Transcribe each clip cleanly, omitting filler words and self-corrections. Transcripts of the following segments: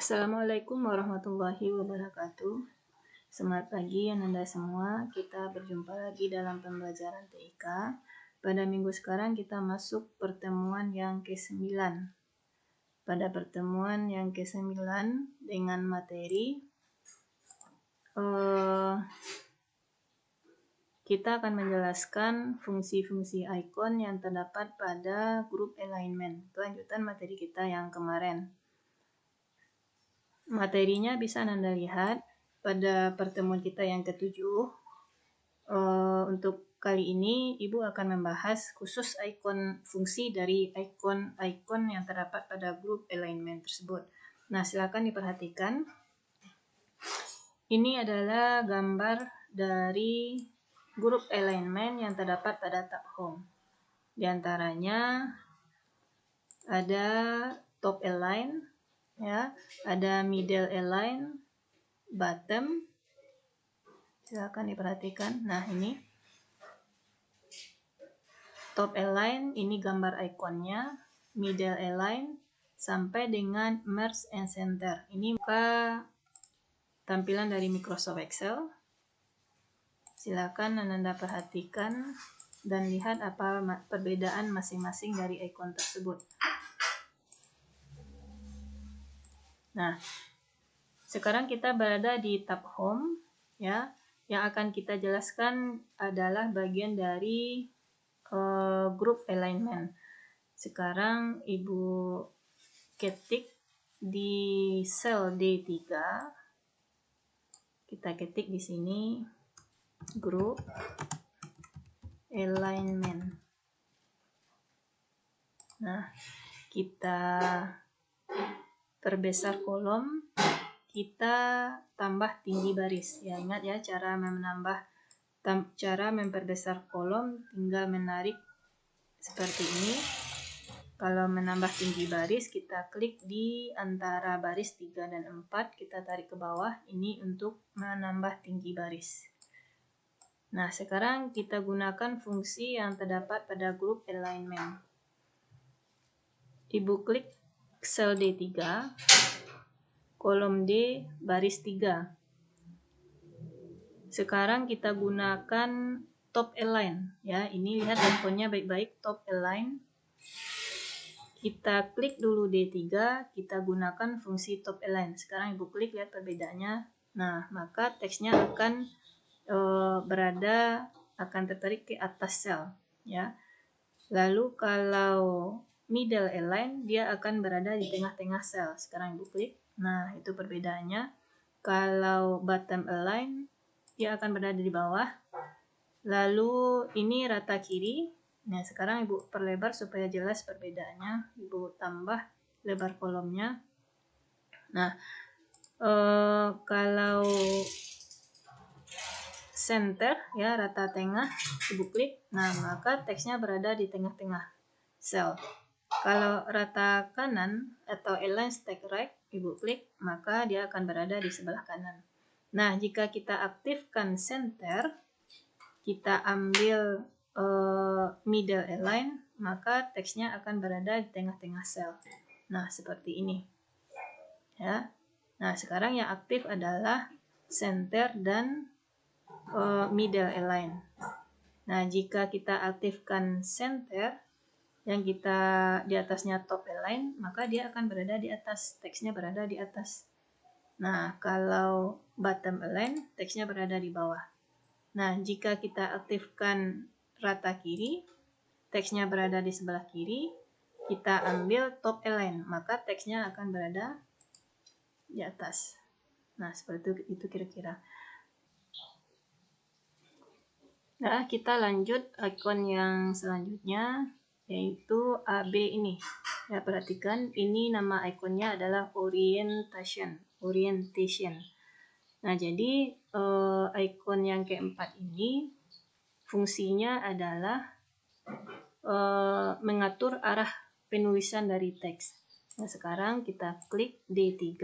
Assalamualaikum warahmatullahi wabarakatuh. Selamat pagi Anda semua. Kita berjumpa lagi dalam pembelajaran TIK. Pada minggu sekarang kita masuk pertemuan yang ke-9. Pada pertemuan yang ke-9 dengan materi kita akan menjelaskan fungsi-fungsi icon yang terdapat pada grup alignment. Kelanjutan materi kita yang kemarin. Materinya bisa Anda lihat pada pertemuan kita yang ke-7. Untuk kali ini Ibu akan membahas khusus fungsi dari icon yang terdapat pada grup alignment tersebut. Nah, silakan diperhatikan. Ini adalah gambar dari grup alignment yang terdapat pada tab home. Di antaranya ada top align, ya, ada middle align, bottom. Silakan diperhatikan. Nah, ini top align, ini gambar ikonnya, middle align sampai dengan merge and center. Ini tampilan dari Microsoft Excel. Silakan Anda perhatikan dan lihat apa perbedaan masing-masing dari icon tersebut. Nah, sekarang kita berada di tab home, ya. Yang akan kita jelaskan adalah bagian dari grup alignment. Sekarang Ibu ketik di sel D3. Kita ketik di sini grup alignment. Nah, kita perbesar kolom, kita tambah tinggi baris. Ya, ingat ya cara memperbesar kolom, tinggal menarik seperti ini. Kalau menambah tinggi baris, kita klik di antara baris 3 dan 4, kita tarik ke bawah. Ini untuk menambah tinggi baris. Nah, sekarang kita gunakan fungsi yang terdapat pada grup alignment. Ibu klik sel D3, kolom D, baris 3. Sekarang kita gunakan top align, ya. Ini lihat ikonnya baik-baik, top align. Kita klik dulu D3, kita gunakan fungsi top align. Sekarang Ibu klik, lihat perbedaannya. Nah, maka teksnya akan tertarik ke atas sel, ya. Lalu kalau middle align, dia akan berada di tengah-tengah sel. Sekarang Ibu klik. Nah, itu perbedaannya. Kalau bottom align, dia akan berada di bawah. Lalu ini rata kiri. Nah, sekarang Ibu perlebar supaya jelas perbedaannya. Ibu tambah lebar kolomnya. Nah, kalau center, ya, rata tengah, Ibu klik. Nah, maka teksnya berada di tengah-tengah sel. Kalau rata kanan atau align stack right, Ibu klik, maka dia akan berada di sebelah kanan. Nah, jika kita aktifkan center, kita ambil middle align, maka teksnya akan berada di tengah-tengah sel. Nah, seperti ini. Ya. Nah, sekarang yang aktif adalah center dan middle align. Nah, jika kita aktifkan center, yang kita di atasnya top align, maka dia akan berada di atas, teksnya berada di atas. Nah, kalau bottom align, teksnya berada di bawah. Nah, jika kita aktifkan rata kiri, teksnya berada di sebelah kiri, kita ambil top align, maka teksnya akan berada di atas. Nah, seperti itu kira-kira. Nah, kita lanjut icon yang selanjutnya, yaitu AB ini. Ya, perhatikan, ini nama ikonnya adalah orientation. Nah, jadi icon yang keempat ini fungsinya adalah mengatur arah penulisan dari teks. Nah, sekarang kita klik D3.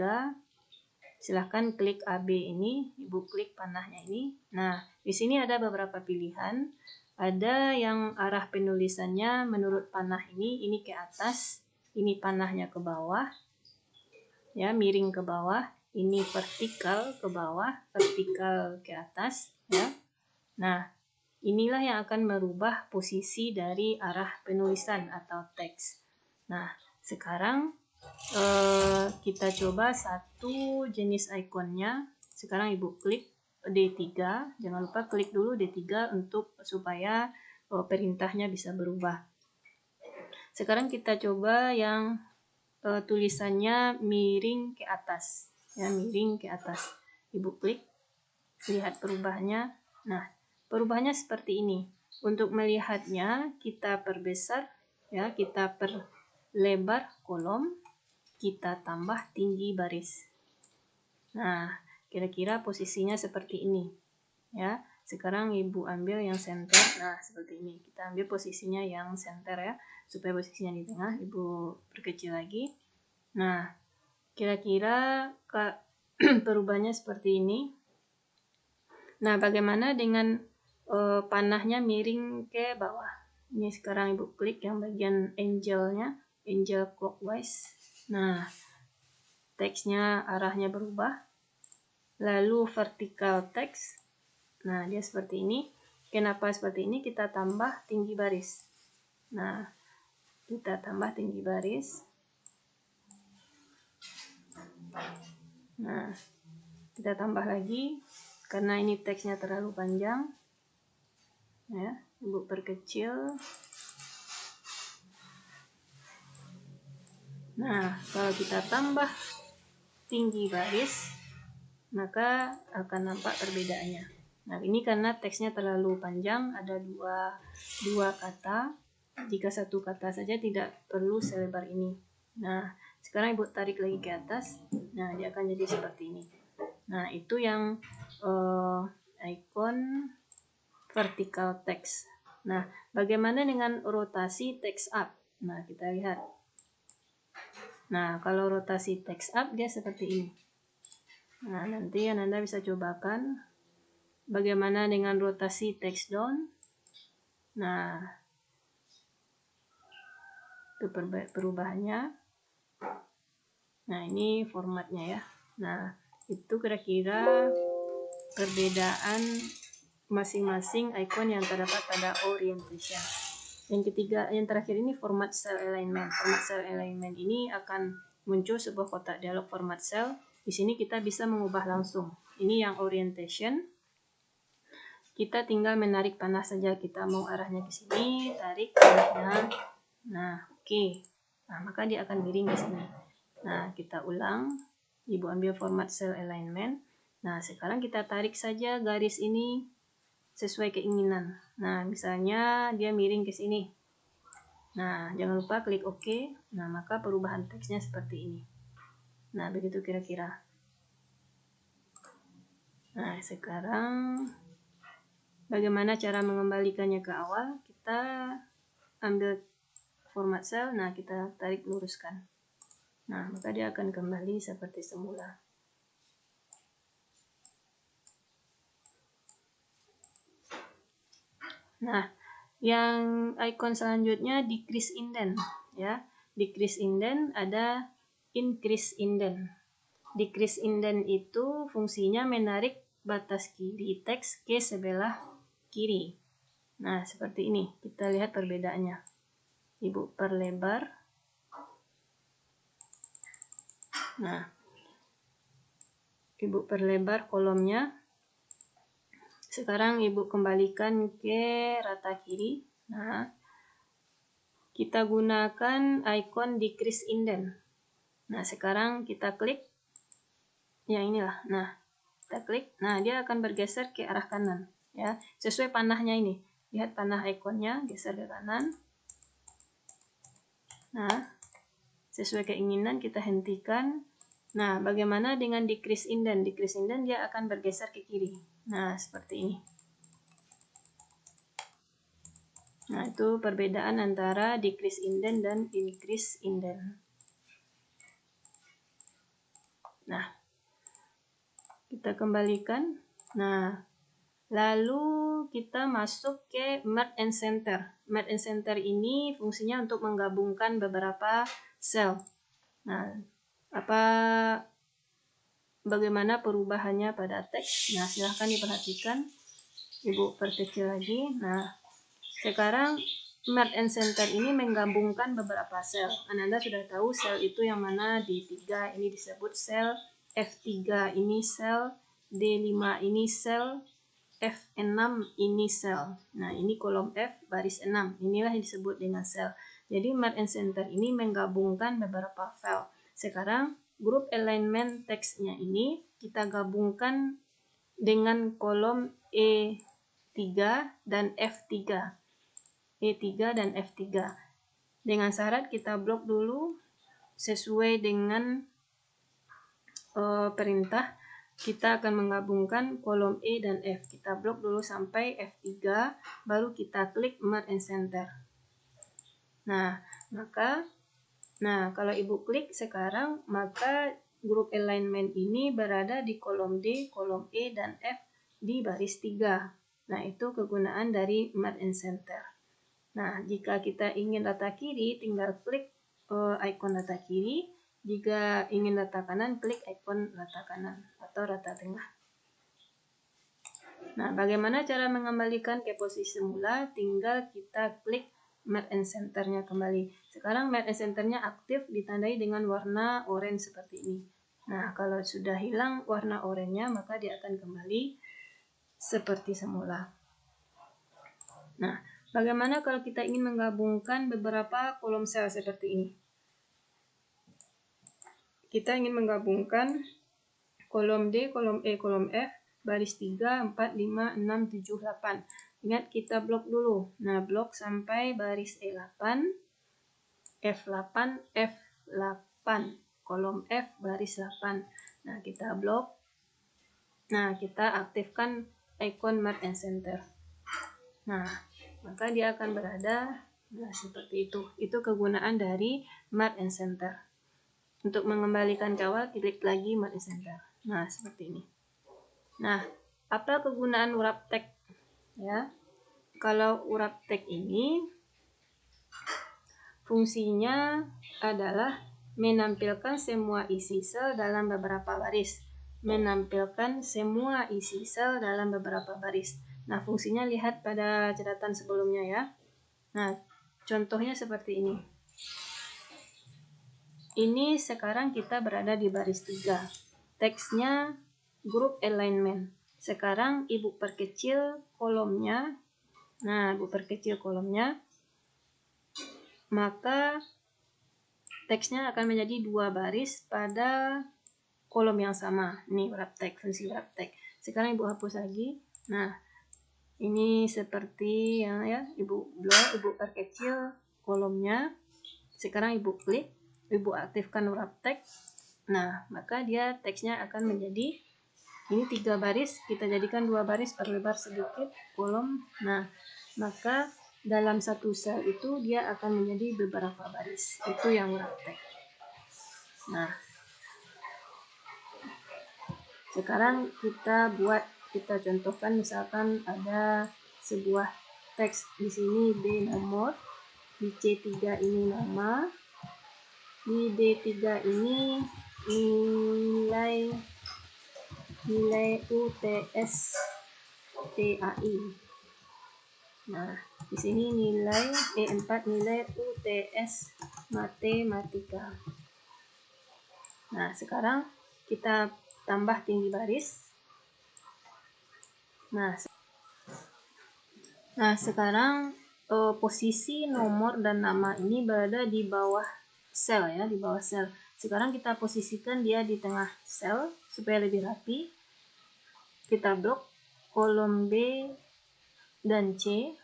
Silahkan klik AB ini, Ibu klik panahnya ini. Nah, di sini ada beberapa pilihan. Ada yang arah penulisannya menurut panah ini ke atas, ini panahnya ke bawah. ya, miring ke bawah. Ini vertikal ke bawah, vertikal ke atas, ya. Nah, inilah yang akan merubah posisi dari arah penulisan atau teks. Nah, sekarang kita coba satu jenis ikonnya. Sekarang Ibu klik D3. Jangan lupa klik dulu D3 untuk supaya perintahnya bisa berubah. Sekarang kita coba yang tulisannya miring ke atas. Ya, miring ke atas. Ibu klik, lihat perubahannya. Nah, perubahannya seperti ini. Untuk melihatnya kita perbesar, ya, kita perlebar kolom, kita tambah tinggi baris. Nah, kira-kira posisinya seperti ini. Ya, sekarang Ibu ambil yang center. Nah, seperti ini. Kita ambil posisinya yang center ya, supaya posisinya di tengah. Ibu perkecil lagi. Nah, kira-kira perubahannya seperti ini. Nah, bagaimana dengan panahnya miring ke bawah? Ini sekarang Ibu klik yang bagian angelnya, angel clockwise. Nah, teksnya arahnya berubah. Lalu vertical text. Nah, dia seperti ini. Kenapa seperti ini? Kita tambah tinggi baris. Nah, kita tambah tinggi baris. Nah, kita tambah lagi. Karena ini teksnya terlalu panjang. Ya, Ibu perkecil. Nah, kalau kita tambah tinggi baris, maka akan nampak perbedaannya. Nah, ini karena teksnya terlalu panjang, ada dua kata. Jika satu kata saja tidak perlu selebar ini. Nah, sekarang Ibu tarik lagi ke atas. Nah, dia akan jadi seperti ini. Nah, itu yang icon vertical text. Nah, bagaimana dengan rotasi text up? Nah, kita lihat. Nah, kalau rotasi text up dia seperti ini. Nah, nanti Anda bisa cobakan bagaimana dengan rotasi text down. Nah, itu perubahannya. Nah, ini formatnya ya. Nah, itu kira-kira perbedaan masing-masing icon yang terdapat pada orientation. Yang ketiga, yang terakhir ini format cell alignment. Format cell alignment ini akan muncul sebuah kotak dialog format cell. Di sini kita bisa mengubah langsung. Ini yang orientation. Kita tinggal menarik panah saja. Kita mau arahnya ke sini, tarik panahnya. Nah, oke. Nah, maka dia akan miring ke sini. Nah, kita ulang. Ibu ambil format cell alignment. Nah, sekarang kita tarik saja garis ini sesuai keinginan. Nah, misalnya dia miring ke sini. Nah, jangan lupa klik OK. Nah, maka perubahan teksnya seperti ini. Nah, begitu kira-kira. Nah, sekarang bagaimana cara mengembalikannya ke awal? Kita ambil format cell. Nah, kita tarik luruskan. Nah, maka dia akan kembali seperti semula. Nah, yang icon selanjutnya decrease indent ya. Decrease indent ada increase indent. Decrease indent itu fungsinya menarik batas kiri teks ke sebelah kiri. Nah, seperti ini. Kita lihat perbedaannya. Ibu perlebar. Nah, Ibu perlebar kolomnya. Sekarang Ibu kembalikan ke rata kiri. Nah, kita gunakan icon decrease indent. Nah, sekarang kita klik yang inilah. Nah, kita klik. Nah, dia akan bergeser ke arah kanan. Ya, sesuai panahnya ini. Lihat panah ikonnya, geser ke kanan. Nah, sesuai keinginan kita hentikan. Nah, bagaimana dengan decrease indent? Decrease indent dia akan bergeser ke kiri. Nah, seperti ini. Nah, itu perbedaan antara decrease indent dan increase indent. Nah, kita kembalikan. Nah, lalu kita masuk ke merge and center. Merge and center ini fungsinya untuk menggabungkan beberapa sel. Nah, bagaimana perubahannya pada teks. Nah, silahkan diperhatikan. Ibu perkecil lagi. Nah, sekarang Merge and Center ini menggabungkan beberapa sel. Anda sudah tahu sel itu yang mana D3 ini disebut sel, F3 ini sel, D5 ini sel, F6 ini sel. Nah, ini kolom F baris 6. Inilah yang disebut dengan sel. Jadi Merge and Center ini menggabungkan beberapa file. Sekarang grup alignment teksnya ini kita gabungkan dengan kolom E3 dan F3. E3 dan F3. Dengan syarat kita blok dulu sesuai dengan perintah. Kita akan menggabungkan kolom E dan F. Kita blok dulu sampai F3, baru kita klik Merge and Center. Nah, kalau Ibu klik sekarang, maka grup alignment ini berada di kolom D, kolom E, dan F di baris 3. Nah, itu kegunaan dari Merge and Center. Nah, jika kita ingin rata kiri, tinggal klik ikon rata kiri. Jika ingin rata kanan, klik ikon rata kanan atau rata tengah. Nah, bagaimana cara mengembalikan ke posisi semula? Tinggal kita klik Merge and Center-nya kembali. Sekarang Merge and Center-nya aktif, ditandai dengan warna oranye seperti ini. Nah, kalau sudah hilang warna oranye-nya, maka dia akan kembali seperti semula. Nah, bagaimana kalau kita ingin menggabungkan beberapa kolom sel seperti ini? Kita ingin menggabungkan kolom D, kolom E, kolom F, baris 3, 4, 5, 6, 7, 8. Ingat kita blok dulu. Nah, blok sampai baris E8, F8, F8, kolom F, baris 8. Nah, kita blok. Nah, kita aktifkan ikon Merge and Center. Nah, maka dia akan berada seperti itu. Itu kegunaan dari Merge and Center. Untuk mengembalikan ke awal, klik lagi Merge and Center. Nah, seperti ini. Nah, apa kegunaan wrap text? Ya, kalau wrap text ini fungsinya adalah menampilkan semua isi sel dalam beberapa baris. Menampilkan semua isi sel dalam beberapa baris. Nah, fungsinya lihat pada catatan sebelumnya ya. Nah, contohnya seperti ini. Ini sekarang kita berada di baris 3. Teksnya group alignment. Sekarang Ibu perkecil kolomnya. Nah, Ibu perkecil kolomnya. Maka teksnya akan menjadi 2 baris pada kolom yang sama. Ini wrap text, fungsi wrap text. Sekarang Ibu hapus lagi. Nah, ini seperti yang ya, Ibu blok, Ibu perkecil kolomnya. Sekarang Ibu klik. Ibu aktifkan wrap text. Nah, maka dia teksnya akan menjadi ini 3 baris, kita jadikan 2 baris, perlebar sedikit kolom. Nah, maka dalam satu sel itu dia akan menjadi beberapa baris. Itu yang wrap text. Nah, sekarang kita contohkan, misalkan ada sebuah teks di sini D nomor, di C3 ini nama, di D3 ini nilai UTS PAI. Nah, di sini nilai E4 nilai UTS matematika. Nah, sekarang kita tambah tinggi baris. Nah, sekarang posisi nomor dan nama ini berada di bawah sel ya, di bawah sel. Sekarang kita posisikan dia di tengah sel supaya lebih rapi. Kita blok kolom B dan C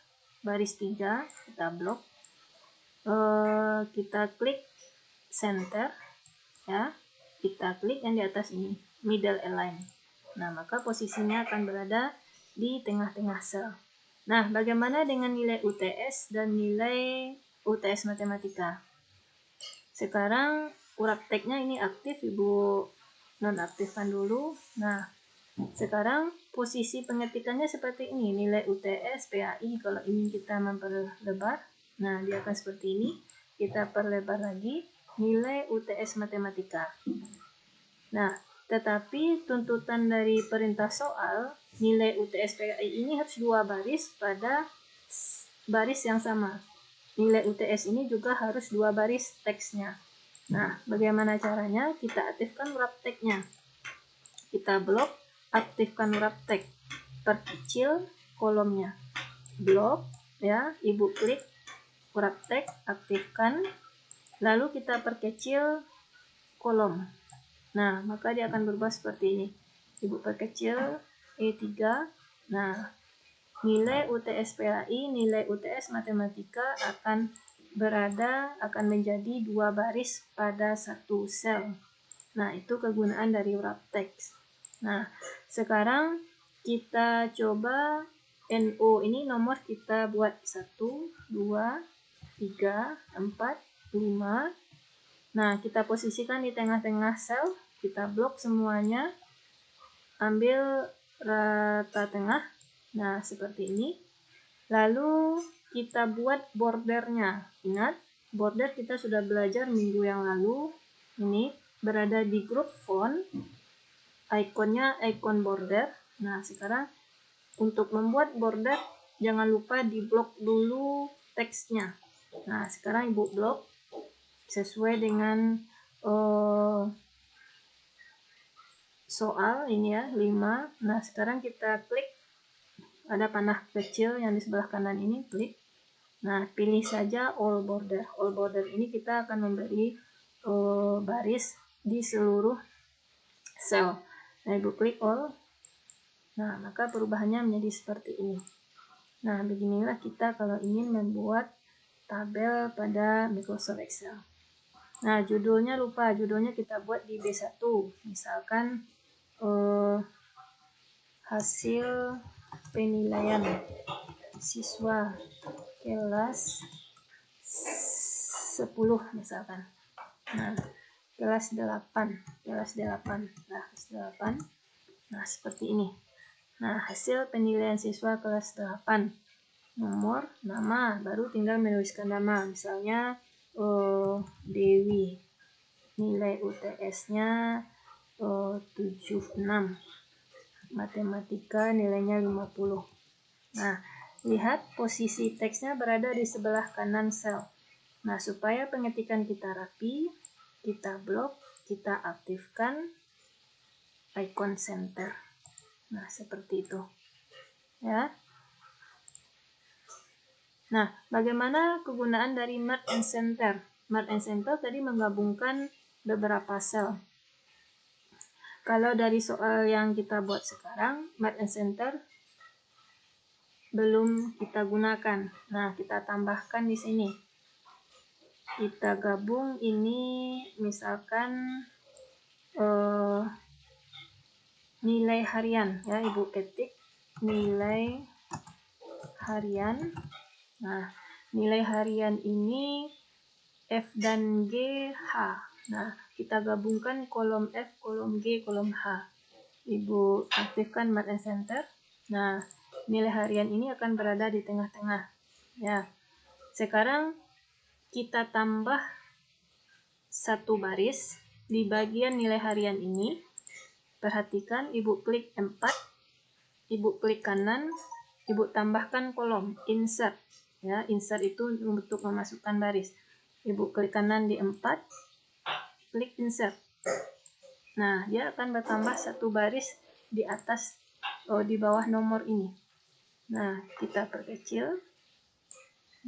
baris 3, kita blok. Kita klik center ya. Kita klik yang di atas ini, middle align. Nah, maka posisinya akan berada di tengah-tengah sel. Nah, bagaimana dengan nilai UTS dan nilai UTS matematika? Sekarang wrap text-nya ini aktif, Ibu nonaktifkan dulu. Nah, sekarang posisi pengetikannya seperti ini, nilai UTS PAI. Kalau ingin kita memperlebar, nah dia akan seperti ini. Kita perlebar lagi. nilai UTS matematika. Nah, tetapi tuntutan dari perintah soal, nilai UTS PKI ini harus 2 baris pada baris yang sama. Nilai UTS ini juga harus 2 baris teksnya. Nah, bagaimana caranya? Kita aktifkan wrap-text-nya. Kita blok, aktifkan wrap-text. Perkecil kolomnya. Blok, ya, Ibu klik wrap-text, aktifkan. Lalu kita perkecil kolom. Nah, maka dia akan berubah seperti ini. Ibu perkecil E3. Nah, nilai UTS PAI, nilai UTS matematika akan menjadi 2 baris pada satu sel. Nah, itu kegunaan dari wrap-text. Nah, sekarang kita coba NO ini nomor kita buat 1, 2, 3, 4, 5. Nah, kita posisikan di tengah-tengah sel, kita blok semuanya, ambil rata tengah. Nah, seperti ini. Lalu kita buat bordernya. Ingat, border kita sudah belajar minggu yang lalu. Ini berada di grup font, ikonnya ikon border. Nah, sekarang untuk membuat border, jangan lupa diblok dulu teksnya. Nah, sekarang Ibu blok sesuai dengan soal ini ya, 5. Nah, sekarang kita klik, ada panah kecil yang di sebelah kanan ini, klik. Nah, pilih saja all border. All border ini kita akan memberi baris di seluruh sel. Nah, Ibu klik all. Nah, maka perubahannya menjadi seperti ini. Nah, beginilah kita kalau ingin membuat tabel pada Microsoft Excel. Nah, judulnya lupa, judulnya kita buat di B1. Misalkan hasil penilaian siswa kelas 10 misalkan. Nah, kelas 8. Nah, kelas 8. Nah, seperti ini. Nah, hasil penilaian siswa kelas 8. Nomor, nama, baru tinggal menuliskan nama. Misalnya Dewi. Nilai UTS-nya 76. Matematika nilainya 50. Nah, lihat posisi teksnya berada di sebelah kanan sel. Nah, supaya pengetikan kita rapi, kita blok, kita aktifkan icon center. Nah, seperti itu. Ya. Nah, bagaimana kegunaan dari merge and center? Merge and center tadi menggabungkan beberapa sel. Kalau dari soal yang kita buat sekarang, merge and center belum kita gunakan. Nah, kita tambahkan di sini. Kita gabung ini misalkan nilai harian ya, Ibu ketik nilai harian. Nah, nilai harian ini F dan G H. Nah, kita gabungkan kolom F, kolom G, kolom H. Ibu aktifkan merge and center. Nah, nilai harian ini akan berada di tengah-tengah. Ya. Sekarang kita tambah satu baris di bagian nilai harian ini. Perhatikan, Ibu klik 4, Ibu klik kanan, Ibu tambahkan kolom insert. Ya, insert itu untuk memasukkan baris. Ibu klik kanan di 4, klik insert. Nah, dia akan bertambah satu baris di atas di bawah nomor ini. Nah, kita perkecil.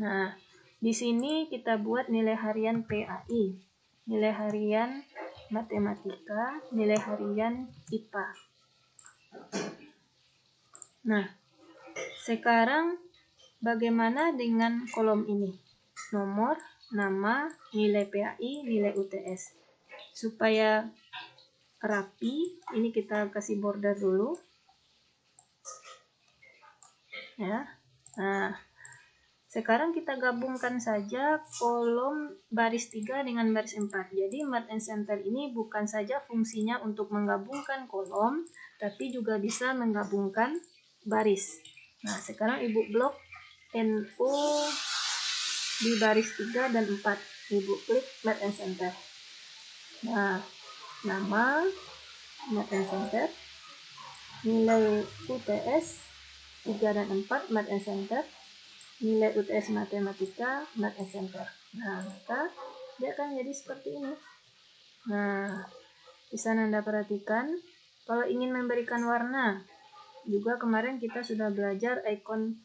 Nah, di sini kita buat nilai harian PAI, nilai harian matematika, nilai harian IPA. Nah, sekarang bagaimana dengan kolom ini? Nomor, nama, nilai PAI, nilai UTS. Supaya rapi, ini kita kasih border dulu. Ya. Nah, sekarang kita gabungkan saja kolom baris 3 dengan baris 4. Jadi merge and center ini bukan saja fungsinya untuk menggabungkan kolom, tapi juga bisa menggabungkan baris. Nah, sekarang Ibu blok NO di baris 3 dan 4. Ibu klik Map and Center. Nah, nama, Map and Center, nilai UTS 3 dan 4, Map and Center, nilai UTS Matematika, Map and Center. Nah, maka dia akan jadi seperti ini. Nah, bisa Anda perhatikan, kalau ingin memberikan warna, juga kemarin kita sudah belajar icon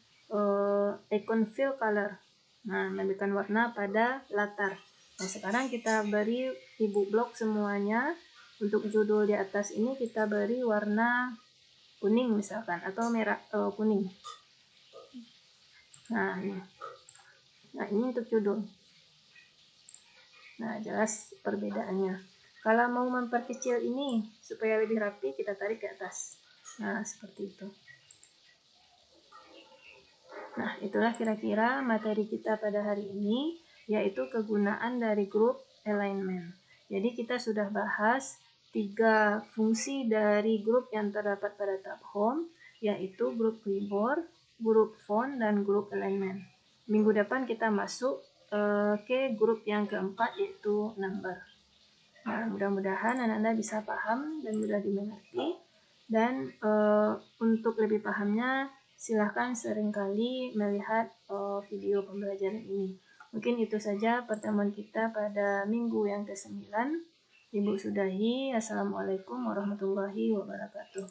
fill color. Nah, memberikan warna pada latar. Nah, sekarang kita beri ibu blok semuanya. Untuk judul di atas ini kita beri warna kuning misalkan, atau merah kuning. Nah, ini untuk judul. Nah, jelas perbedaannya. Kalau mau memperkecil ini supaya lebih rapi, kita tarik ke atas. Nah, seperti itu. Nah, itulah kira-kira materi kita pada hari ini, yaitu kegunaan dari grup alignment. Jadi kita sudah bahas 3 fungsi dari grup yang terdapat pada tab home, yaitu grup keyboard, grup font, dan grup alignment. Minggu depan kita masuk ke grup yang keempat, yaitu number. Nah, mudah-mudahan anak-anak bisa paham dan mudah dimengerti. Dan untuk lebih pahamnya, silahkan seringkali melihat video pembelajaran ini. Mungkin itu saja pertemuan kita pada minggu yang ke-9. Ibu sudahi. Assalamualaikum warahmatullahi wabarakatuh.